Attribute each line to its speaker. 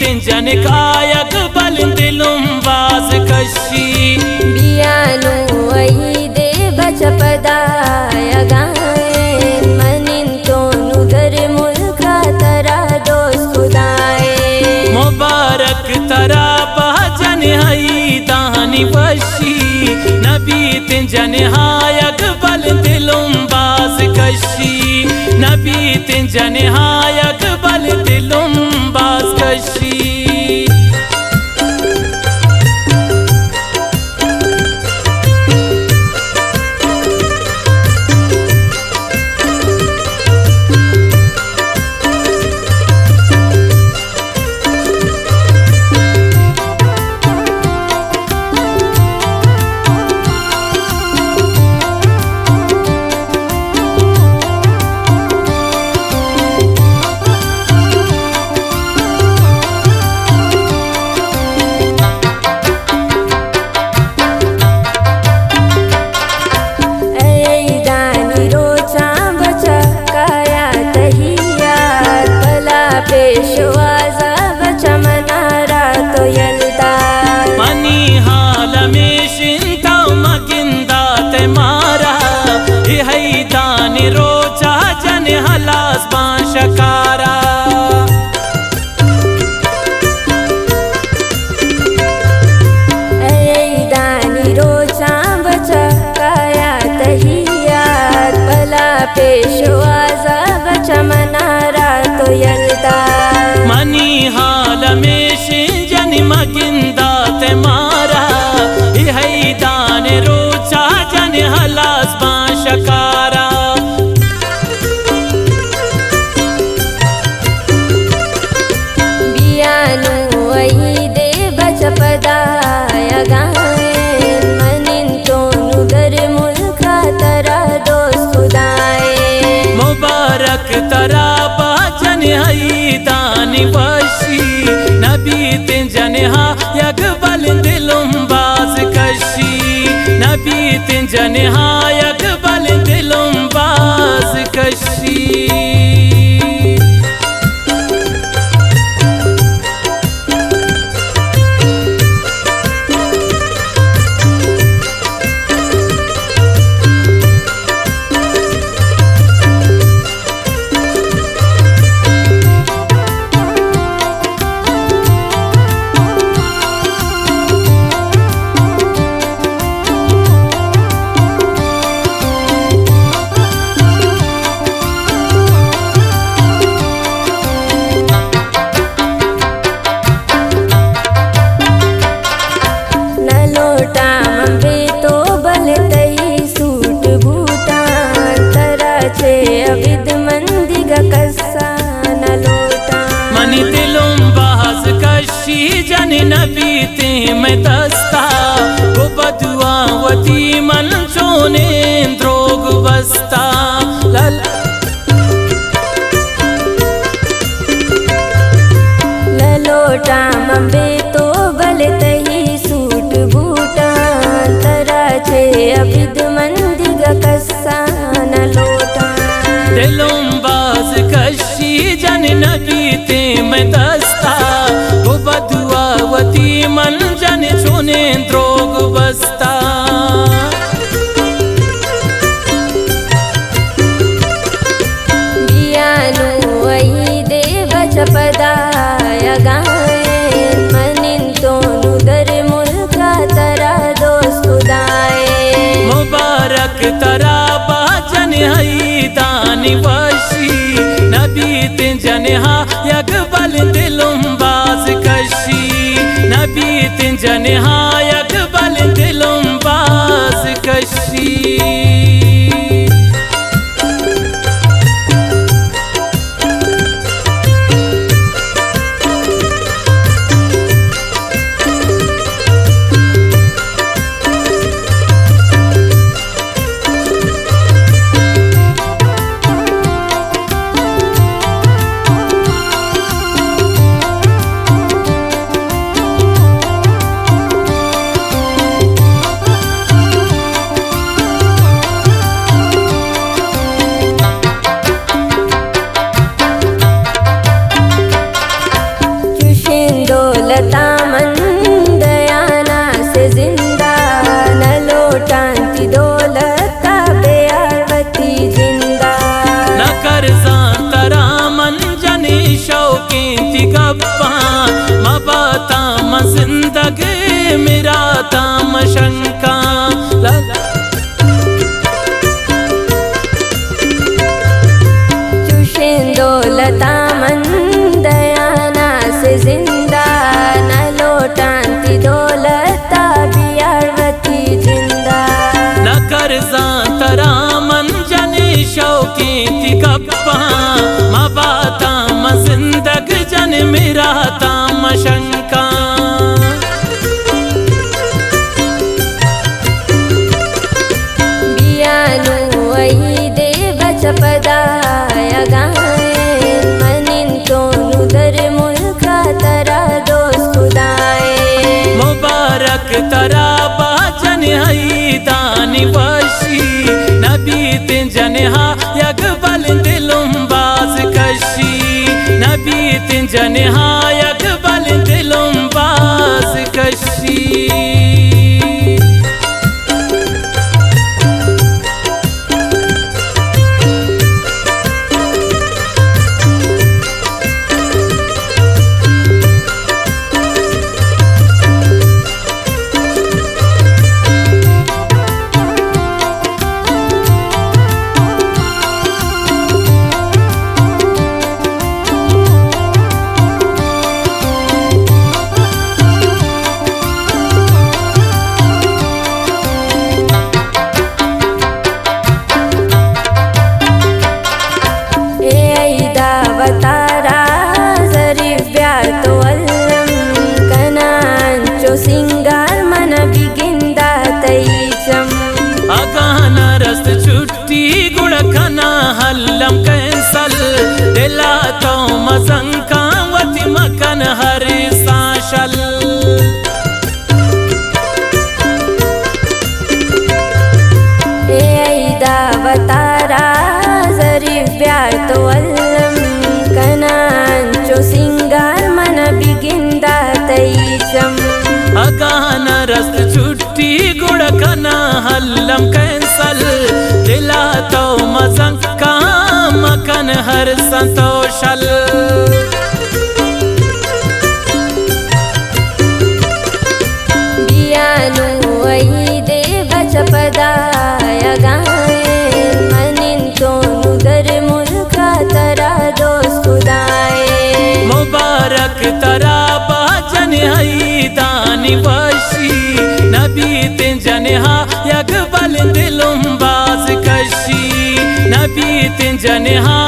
Speaker 1: तिंजन कायक बल दिलुम बाज कशी
Speaker 2: बियानो वही दे बचपदाय गाए मनिन तो नुदर मुल्का तरा दोस्त खुदाए
Speaker 1: मुबारक तरा पहचन हई दानी वशी नबी तिंजन हायक बल दिलुम बाज कशी नबी तिंजन हायक बल दिलुम बाज कशी
Speaker 2: पेशवाजा बचा मनारा तो यलदा
Speaker 1: मनी हाल में शिंता मगिंदा ते मारा हई दानी रोचा जन हलास बांशकारा
Speaker 2: दानी रोचा बचा काया तहियात भला पेशवाजा बचा मनारा तो यलदा
Speaker 1: मनी हाल में शिंजन मगिंदा ते मारा हई दान रोचा जन हलास बांशकारा
Speaker 2: बियानो वही दे बचपदाय गाए मनिन तो नुदर मुल्का तरा दोस्त खुदाए
Speaker 1: मुबारक तरा पहचन हई दानी वशी नबी तिंजन हायक बल दिलुम बाज कशी नबी तिंजन हायक बल दिलुम बाज कशी
Speaker 2: अविद मंदी का कस्सा न लोटा
Speaker 1: मनी दिलुम बाज कशी जन नबी ते में दस्ता वो बदुआ वती मन चोने द्रोग बस्ता
Speaker 2: ललोटा मम्बे तो बल तही सूट बूटा तरा छे अविद मंदी का कस्सा न लोटा
Speaker 1: दिलुम बाज कशी जन नबी ते में दस्ता वो बदुआ वती मन जन चुने द्रोग बस्ता
Speaker 2: बियानो वही दे बचपदाय गाए मनिन तो नुदर मुल्का तरा दोस्त खुदाए
Speaker 1: मुबारक तरा पहचन हई दानी वशी नबी तिंजन हायक बल दिलुम बाज कशी नबी तिंजन हायक बल दिलुम बाज कशी
Speaker 2: लता मंदयाना से जिंदा न लोटांती दौलता बेअरवती जिंदा
Speaker 1: न करजांतरा मन जनी शौकींती गप्पा मबाता म जिंदगी मेरा ताम शंका
Speaker 2: लता मंदयाना से जिंदा न लोटांती दौलता बेअरवती जिंदा
Speaker 1: न करजांतरा मन जनी शौकींती गप्पा मबाता म जिंदगी जन मेरा ताम शंका
Speaker 2: बियानु वही देव चपदाय गाए मनिन तोनु दर मुल्का तरा दोस्त खुदाए
Speaker 1: मुबारक तरा बाजन हई दानी वशी नबी तिन जनहा यकबल दिलुम बाज कशी नबी तिन जनहा यकबल दिलुम बाज कशी सिंगार मन बिगिंदा तैचम अगाना रस्त छुट्टी गुड़खना हल्लम कैंसल दिला तो मजंका वती मकन हर साशल
Speaker 2: दावतारा जरीफ प्यार तो अल्लम कनांचो सिंगार मन बिगिंदा तैचम
Speaker 1: अगाना रस्त छुट्टी गुड़कना हल्लम कैंसल दिला तो मजंका मकन हर संतोषल
Speaker 2: बियानु वही देव चपदाय गाए मनिन तोनु दर मुल्का तरा दोस्त खुदाए
Speaker 1: मुबारक तरा बाजन हई दानी वशी नबी तिन जनहा यकबल दिलुम बाज कशी नबी तिन जनहा